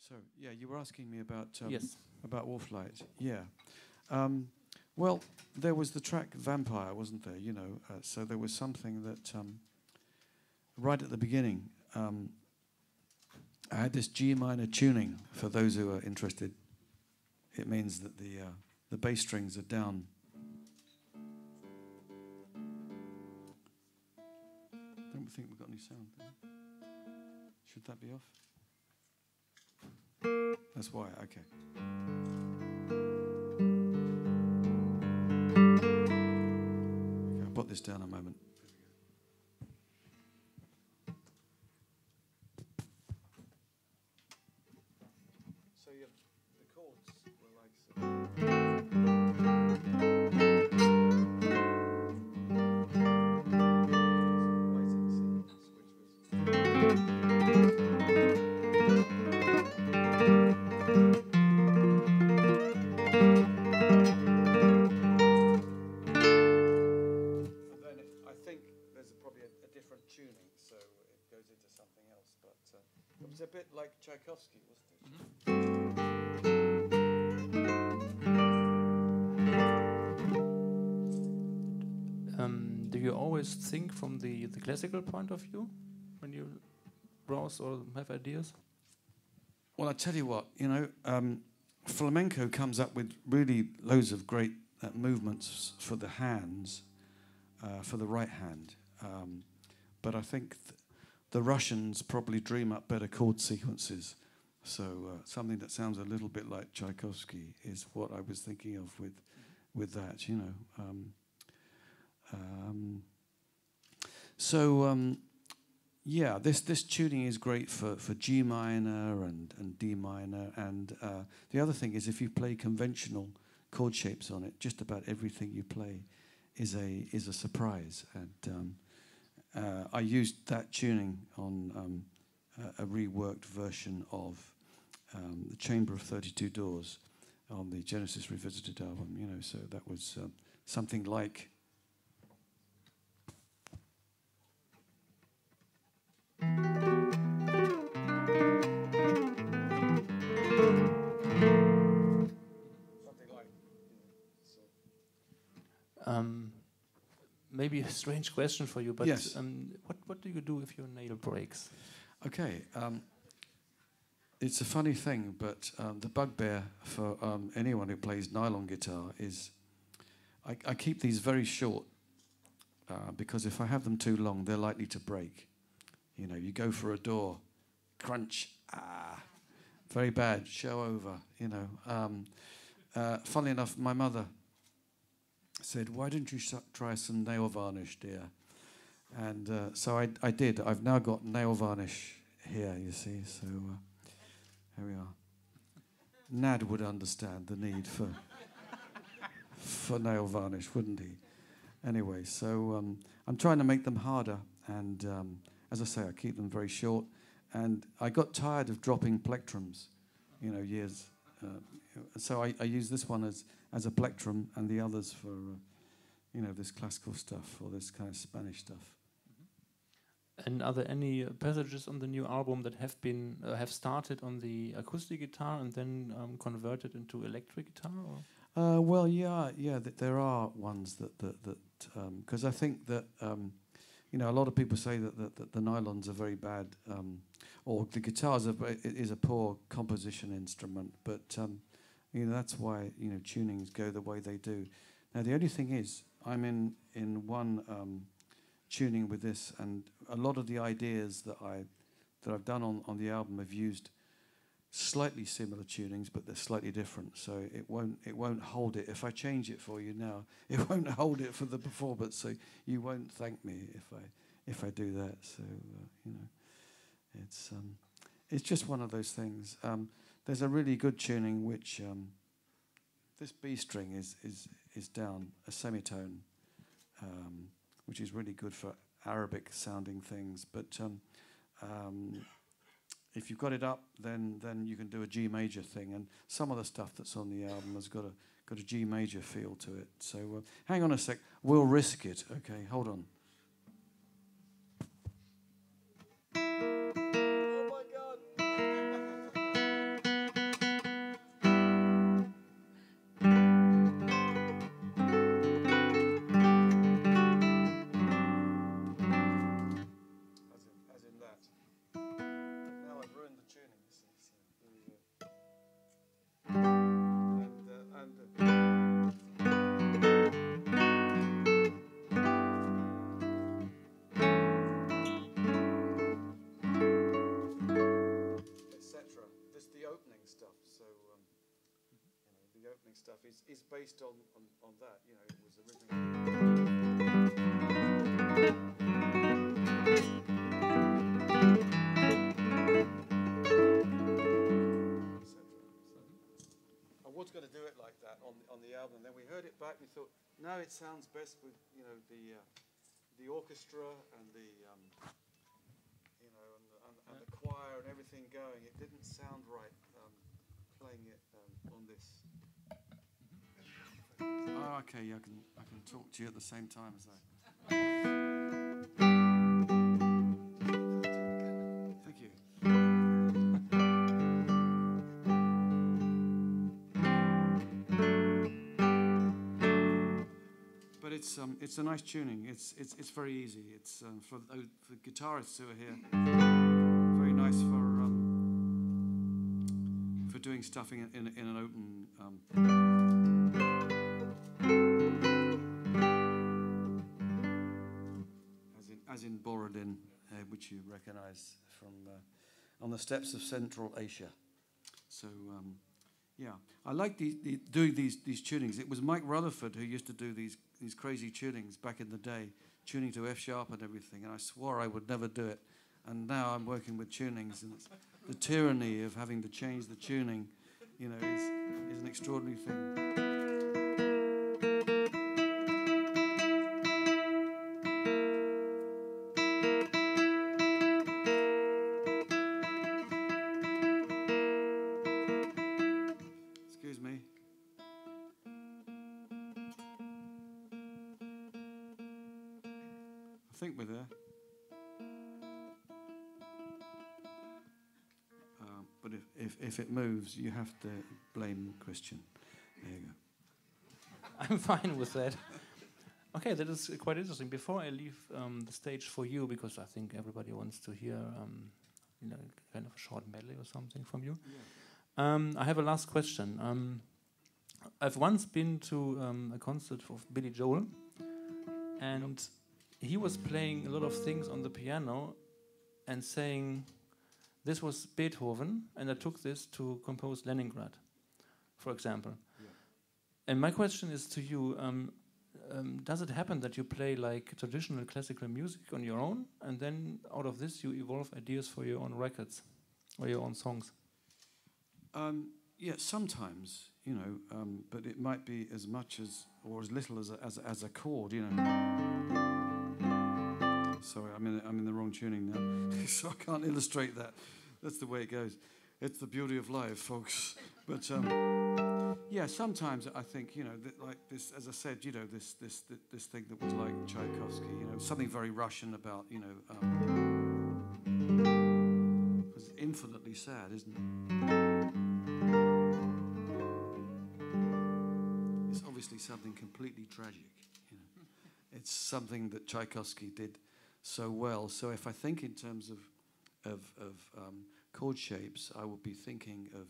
So yeah, you were asking me about Yes. about Wolflight. Yeah. Well, there was the track Vampire, wasn't there? You know, so there was something that right at the beginning. I had this G minor tuning. For those who are interested, it means that the bass strings are down. Don't think we've got any sound. Should that be off? That's why. Okay. Okay, I'll put this down a moment. So yeah, the chords were like tuning, so it goes into something else. But it was a bit like Tchaikovsky, wasn't it? Do you always think from the classical point of view when you browse or have ideas? Well, I tell you what, you know, flamenco comes up with really loads of great movements for the hands, for the right hand. But I think the Russians probably dream up better chord sequences. So something that sounds a little bit like Tchaikovsky is what I was thinking of with that, you know. Yeah, this tuning is great for G minor and D minor. And the other thing is if you play conventional chord shapes on it, just about everything you play is a surprise. And I used that tuning on a reworked version of the Chamber of 32 Doors on the Genesis Revisited album, you know, so that was something like... Maybe a strange question for you, but yes. What do you do if your nail breaks? Okay, it's a funny thing, but the bugbear for anyone who plays nylon guitar is I keep these very short because if I have them too long, they're likely to break. You know, you go for a door, crunch, very bad, show over, you know. Funnily enough, my mother said, "Why don't you try some nail varnish, dear?" And so I did. I've now got nail varnish here, you see, so here we are. Nad would understand the need for nail varnish, wouldn't he? Anyway, so I'm trying to make them harder, and as I say, I keep them very short. And I got tired of dropping plectrums, you know, years. So I use this one as a plectrum, and the others for, you know, this classical stuff or this kind of Spanish stuff. And are there any passages on the new album that have been have started on the acoustic guitar and then converted into electric guitar? Or? Well, yeah, there are ones that because I think that you know, a lot of people say that the nylons are very bad, or the guitars is a poor composition instrument. But you know, that's why, you know, tunings go the way they do. Now the only thing is, I'm in one tuning with this, and a lot of the ideas that I've done on the album have used slightly similar tunings, but they're slightly different. So it won't hold it. If I change it for you now, it won't hold it for the performance. So you won't thank me if I do that. So you know, it's just one of those things. There's a really good tuning which this B string is down a semitone, which is really good for Arabic sounding things. But if you've got it up, then you can do a G major thing, and some of the stuff that's on the album has got a G major feel to it. So hang on a sec, we'll risk it. Okay, hold on. Oh my God! the opening stuff is based on that. You know, it was originally. I was going to do it like that on the album, and then we heard it back. We thought, no, it sounds best with the orchestra and the and the choir and everything going. It didn't sound right playing it on this. Oh, okay. I can talk to you at the same time as that. Thank you. But it's a nice tuning. It's very easy. It's for guitarists who are here. Very nice for doing stuff in an open. As in Borodin, which you recognise from on the steppes of Central Asia. So yeah, I like doing these tunings. It was Mike Rutherford who used to do these crazy tunings back in the day, tuning to F sharp and everything. And I swore I would never do it. And now I'm working with tunings, and it's the tyranny of having to change the tuning, you know, is an extraordinary thing. I think we're there. But if it moves, you have to blame Christian. There you go. I'm fine with that. Okay, that is quite interesting. Before I leave the stage for you, because I think everybody wants to hear kind of a short medley or something from you. Yeah. I have a last question. I've once been to a concert of Billy Joel, and he was playing a lot of things on the piano and saying, this was Beethoven, and I took this to compose Leningrad, for example. Yeah. And my question is to you, does it happen that you play like traditional classical music on your own, and then out of this you evolve ideas for your own records or your own songs? Yeah, sometimes, you know, but it might be as much as, or as little as a chord, you know. Sorry, I'm in the wrong tuning now, so I can't illustrate that. That's the way it goes. It's the beauty of life, folks. But yeah, sometimes I think, you know, like this, as I said, you know, this thing that was like Tchaikovsky, you know, something very Russian about, you know, it's infinitely sad, isn't it? It's obviously something completely tragic. You know, it's something that Tchaikovsky did so well. So if I think in terms of chord shapes, I would be thinking of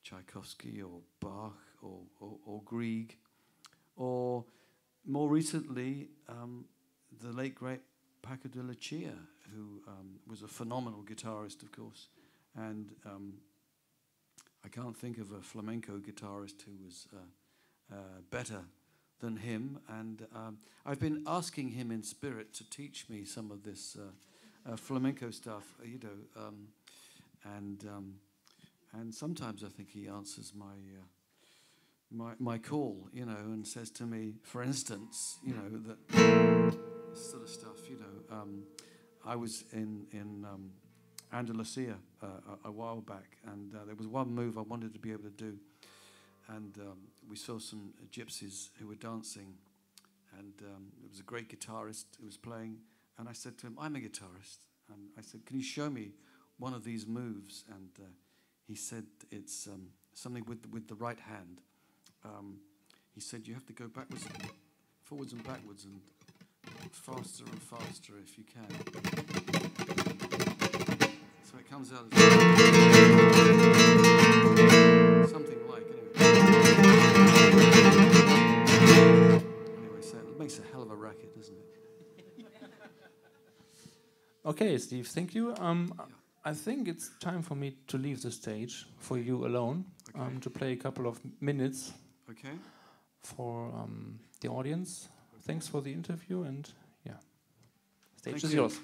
Tchaikovsky or Bach or Grieg, or more recently the late great Paco de Lucia, who was a phenomenal guitarist, of course, and I can't think of a flamenco guitarist who was better than him, and I've been asking him in spirit to teach me some of this flamenco stuff, you know, and sometimes I think he answers my call, you know, and says to me, for instance, you know, that sort of stuff, you know. I was in Andalusia a while back, and there was one move I wanted to be able to do. And we saw some gypsies who were dancing, and there was a great guitarist who was playing. And I said to him, I'm a guitarist. And I said, can you show me one of these moves? And he said, it's something with the right hand. He said, you have to go backwards, forwards and backwards, and faster and faster if you can. So it comes out as something like, anyway, so it makes a hell of a racket, doesn't it? Okay, Steve, thank you. I think it's time for me to leave the stage for you alone, to play a couple of minutes Okay. For the audience, thanks for the interview, and yeah, stage Thank is you. yours.